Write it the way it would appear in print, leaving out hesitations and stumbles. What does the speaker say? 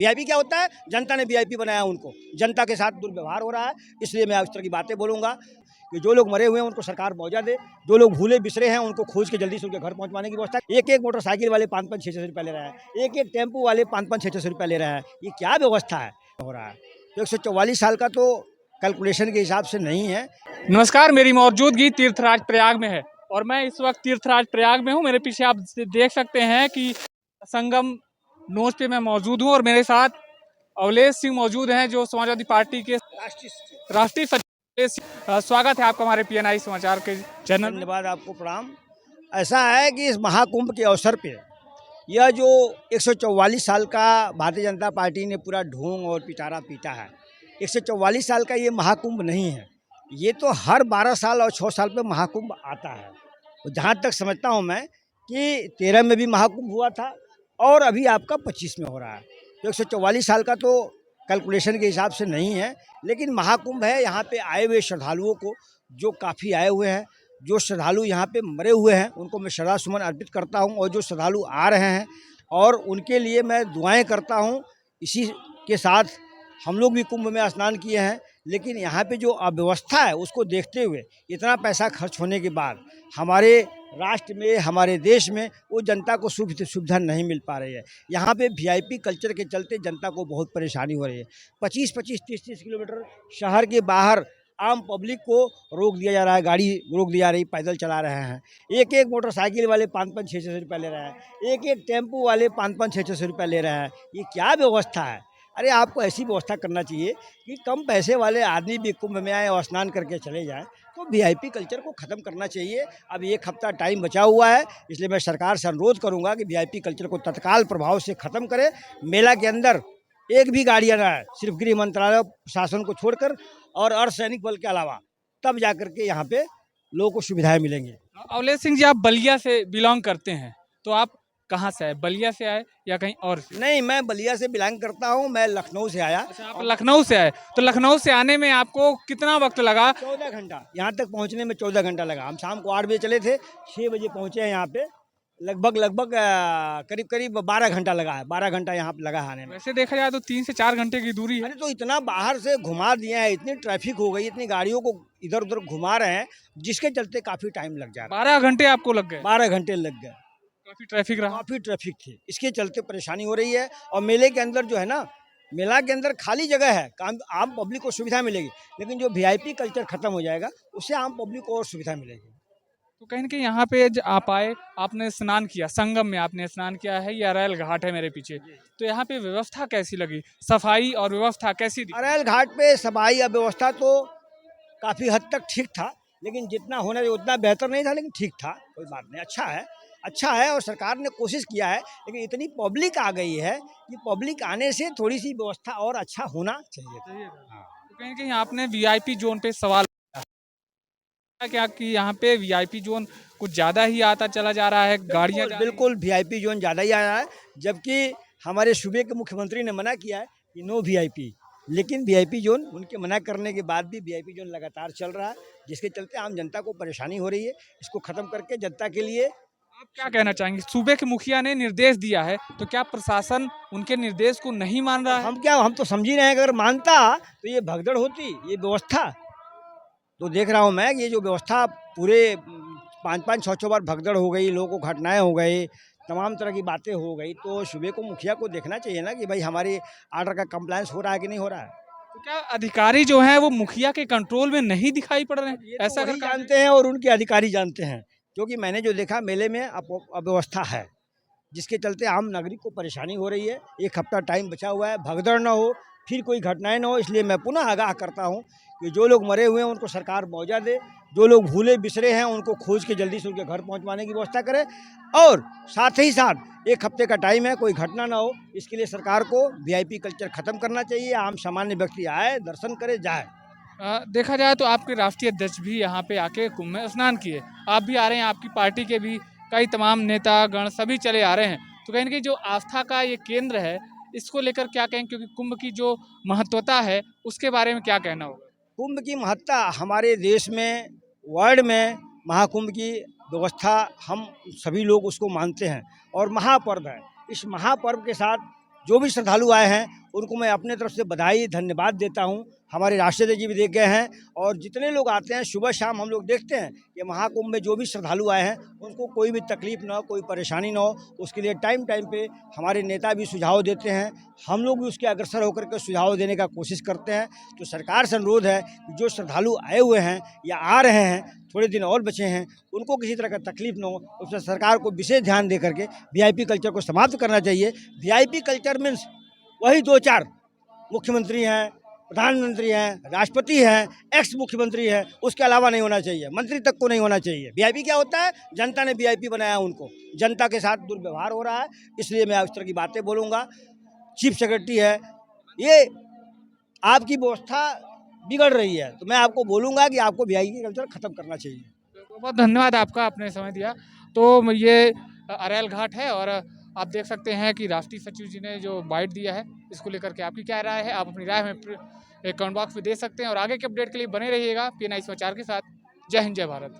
VIP क्या होता है? जनता ने वीआईपी बनाया उनको, जनता के साथ दुर्व्यवहार हो रहा है, इसलिए मैं इस तरह की बातें बोलूँगा कि जो लोग मरे हुए हैं उनको सरकार मुआवजा दे, जो लोग भूले बिसरे हैं उनको खोज के जल्दी से उनके घर पहुंचवाने की व्यवस्था। एक मोटरसाइकिल वाले 5-5, 6-6 रुपये ले रहे हैं, एक टेम्पो वाले 5-5, 6-6 रुपये ले रहे हैं, ये क्या व्यवस्था है हो रहा है? तो 144 साल का तो कैलकुलेशन के हिसाब से नहीं है। नमस्कार, मेरी मौजूदगी तीर्थराज प्रयाग में है और मैं इस वक्त तीर्थराज प्रयाग में हूँ। मेरे पीछे आप देख सकते हैं कि संगम नोच पे मैं मौजूद हूँ और मेरे साथ अवलेश सिंह मौजूद हैं जो समाजवादी पार्टी के राष्ट्रीय सचिव। स्वागत है आपका हमारे पीएनआई समाचार के चैनल में। धन्यवाद, आपको प्रणाम। ऐसा है कि इस महाकुंभ के अवसर पे यह जो 144 साल का भारतीय जनता पार्टी ने पूरा ढोंग और पिटारा पीटा है, 144 साल का ये महाकुंभ नहीं है, ये तो हर 12 साल और 6 साल पे महाकुंभ आता है। तो जहाँ तक समझता हूँ मैं कि 13 में भी महाकुंभ हुआ था और अभी आपका 25 में हो रहा है। तो 144 साल का तो कैलकुलेशन के हिसाब से नहीं है, लेकिन महाकुंभ है। यहाँ पे आए हुए श्रद्धालुओं को, जो काफ़ी आए हुए हैं, जो श्रद्धालु यहाँ पे मरे हुए हैं, उनको मैं श्रद्धा सुमन अर्पित करता हूँ और जो श्रद्धालु आ रहे हैं और उनके लिए मैं दुआएं करता हूँ। इसी के साथ हम लोग भी कुंभ में स्नान किए हैं, लेकिन यहाँ पे जो अव्यवस्था है उसको देखते हुए इतना पैसा खर्च होने के बाद हमारे राष्ट्र में, हमारे देश में वो जनता को सुविधा नहीं मिल पा रही है। यहाँ पे वीआईपी कल्चर के चलते जनता को बहुत परेशानी हो रही है। 25-25, 30-30 किलोमीटर शहर के बाहर आम पब्लिक को रोक दिया जा रहा है, गाड़ी रोक दी जा रही, पैदल चला रहे हैं। एक मोटरसाइकिल वाले 5-5, 6-6 रुपये ले रहे हैं, एक टेम्पो वाले 5-5, 6-6 रुपये ले रहे हैं। ये क्या व्यवस्था है? अरे आपको ऐसी व्यवस्था करना चाहिए कि कम पैसे वाले आदमी भी कुंभ में आए और स्नान करके चले जाएं। तो वीआईपी कल्चर को ख़त्म करना चाहिए। अब 1 हफ्ता टाइम बचा हुआ है, इसलिए मैं सरकार से अनुरोध करूंगा कि वीआईपी कल्चर को तत्काल प्रभाव से ख़त्म करे। मेला के अंदर एक भी गाड़ियाँ ना आए, सिर्फ गृह मंत्रालय शासन को छोड़कर और अर्धसैनिक बल के अलावा, तब जाकर के यहाँ पे लोगों को सुविधाएं मिलेंगी। अवलेश सिंह जी, आप बलिया से बिलोंग करते हैं, तो आप कहाँ से आए? बलिया से आए या कहीं और से? नहीं, मैं बलिया से बिलोंग करता हूँ, मैं लखनऊ से आया। अच्छा, आप लखनऊ से आए, तो लखनऊ से आने में आपको कितना वक्त लगा? 14 घंटा, यहाँ तक पहुँचने में 14 घंटा लगा। हम शाम को 8 बजे चले थे, 6 बजे पहुँचे हैं यहाँ पे। लगभग करीब 12 घंटा लगा है, 12 घंटा यहाँ पे लगा है आने में। वैसे देखा जाए तो 3 से 4 घंटे की दूरी है। अरे तो इतना बाहर से घुमा दिए हैं, इतनी ट्रैफिक हो गई, इतनी गाड़ियों को इधर उधर घुमा रहे हैं, जिसके चलते काफ़ी टाइम लग जा रहा 12 घंटे आपको लग गए? है। 12 घंटे लग गए, काफी ट्रैफिक रहा। काफ़ी ट्रैफिक थी, इसके चलते परेशानी हो रही है। और मेले के अंदर जो है ना, मेला के अंदर खाली जगह है, काम आम पब्लिक को सुविधा मिलेगी, लेकिन जो वीआईपी कल्चर खत्म हो जाएगा उससे आम पब्लिक को और सुविधा मिलेगी। तो कहीं ना कहीं यहाँ पे आप आए, आपने स्नान किया, संगम में आपने स्नान किया है, ये अरैल घाट है मेरे पीछे, तो यहाँ पे व्यवस्था कैसी लगी? सफाई और व्यवस्था कैसी थी? अरैल घाट पे सफाई व्यवस्था तो काफ़ी हद तक ठीक था, लेकिन जितना होना चाहिए उतना बेहतर नहीं था, लेकिन ठीक था, कोई बात नहीं, अच्छा है। और सरकार ने कोशिश किया है, लेकिन इतनी पब्लिक आ गई है कि पब्लिक आने से थोड़ी सी व्यवस्था और अच्छा होना चाहिए था। हाँ। तो कहीं ना कहीं आपने वीआईपी जोन पे सवाल क्या कि यहाँ पे वीआईपी जोन कुछ ज्यादा ही आता चला जा रहा है, गाड़ियाँ बिल्कुल वीआईपी जोन ज़्यादा ही आया है, जबकि हमारे सूबे के मुख्यमंत्री ने मना किया है कि नो वीआईपी, लेकिन वीआईपी जोन उनके मना करने के बाद भी वीआईपी जोन लगातार चल रहा है, जिसके चलते आम जनता को परेशानी हो रही है। इसको ख़त्म करके जनता के लिए आप क्या कहना चाहेंगे? सूबे के मुखिया ने निर्देश दिया है, तो क्या प्रशासन उनके निर्देश को नहीं मान रहा है? हम तो समझ ही रहे हैं, अगर मानता तो ये भगदड़ होती, ये व्यवस्था तो देख रहा हूँ मैं कि ये जो व्यवस्था पूरे 5-5, 6-6 बार भगदड़ हो गई, लोगों को घटनाएं हो गई, तमाम तरह की बातें हो गई, तो सूबे को मुखिया को देखना चाहिए ना कि भाई हमारी आर्डर का कंप्लायंस हो रहा है कि नहीं हो रहा है। तो क्या अधिकारी जो हैं वो मुखिया के कंट्रोल में नहीं दिखाई पड़ रहे हैं? ये तो ऐसा वही अगर जानते हैं और उनके अधिकारी जानते हैं, क्योंकि मैंने जो देखा मेले में अव्यवस्था है, जिसके चलते आम नागरिक को परेशानी हो रही है। 1 हफ्ता टाइम बचा हुआ है, भगदड़ ना हो, फिर कोई घटनाएं ना हो, इसलिए मैं पुनः आगाह करता हूं कि जो लोग मरे हुए हैं उनको सरकार मुआवजा दे, जो लोग भूले बिसरे हैं उनको खोज के जल्दी से उनके घर पहुंचवाने की व्यवस्था करे, और साथ ही साथ 1 हफ्ते का टाइम है, कोई घटना ना हो, इसके लिए सरकार को वीआईपी कल्चर ख़त्म करना चाहिए। आम सामान्य व्यक्ति आए, दर्शन करे, जाए। देखा जाए तो आपके राष्ट्रीय अध्यक्ष भी यहाँ पे आके कुंभ में स्नान किए, आप भी आ रहे हैं, आपकी पार्टी के भी कई तमाम नेता गण सभी चले आ रहे हैं, तो कहीं ना कहीं जो आस्था का ये केंद्र है, इसको लेकर क्या कहें? क्योंकि कुंभ की जो महत्वता है उसके बारे में क्या कहना होगा? कुंभ की महत्ता हमारे देश में, वर्ल्ड में महाकुंभ की व्यवस्था हम सभी लोग उसको मानते हैं और महापर्व है। इस महापर्व के साथ जो भी श्रद्धालु आए हैं उनको मैं अपने तरफ से बधाई धन्यवाद देता हूँ। हमारे राष्ट्रपति जी भी देख गए हैं और जितने लोग आते हैं सुबह शाम हम लोग देखते हैं कि महाकुंभ में जो भी श्रद्धालु आए हैं उनको कोई भी तकलीफ ना हो, कोई परेशानी ना हो, उसके लिए टाइम टाइम पे हमारे नेता भी सुझाव देते हैं, हम लोग भी उसके अग्रसर होकर के सुझाव देने का कोशिश करते हैं। तो सरकार से अनुरोध है कि जो श्रद्धालु आए हुए हैं या आ रहे हैं, थोड़े दिन और बचे हैं, उनको किसी तरह का तकलीफ ना हो, उस पर सरकार को विशेष ध्यान दे करके वीआईपी कल्चर को समाप्त करना चाहिए। वीआईपी कल्चर मीन्स वही 2-4 मुख्यमंत्री हैं, प्रधानमंत्री हैं, राष्ट्रपति हैं, एक्स मुख्यमंत्री हैं, उसके अलावा नहीं होना चाहिए, मंत्री तक को नहीं होना चाहिए। वीआईपी क्या होता है? जनता ने वीआईपी बनाया उनको, जनता के साथ दुर्व्यवहार हो रहा है, इसलिए मैं उस तरह की बातें बोलूँगा। चीफ सेक्रेटरी है, ये आपकी व्यवस्था बिगड़ रही है, तो मैं आपको बोलूँगा कि आपको वीआईपी कल्चर ख़त्म करना चाहिए। बहुत धन्यवाद आपका, आपने समय दिया। तो ये अरैल घाट है और आप देख सकते हैं कि राष्ट्रीय सचिव जी ने जो बाइट दिया है, इसको लेकर के आपकी क्या राय है? आप अपनी राय हमें कमेंट बॉक्स में दे सकते हैं और आगे के अपडेट के लिए बने रहिएगा PNI समाचार के साथ। जय हिंद, जय भारत।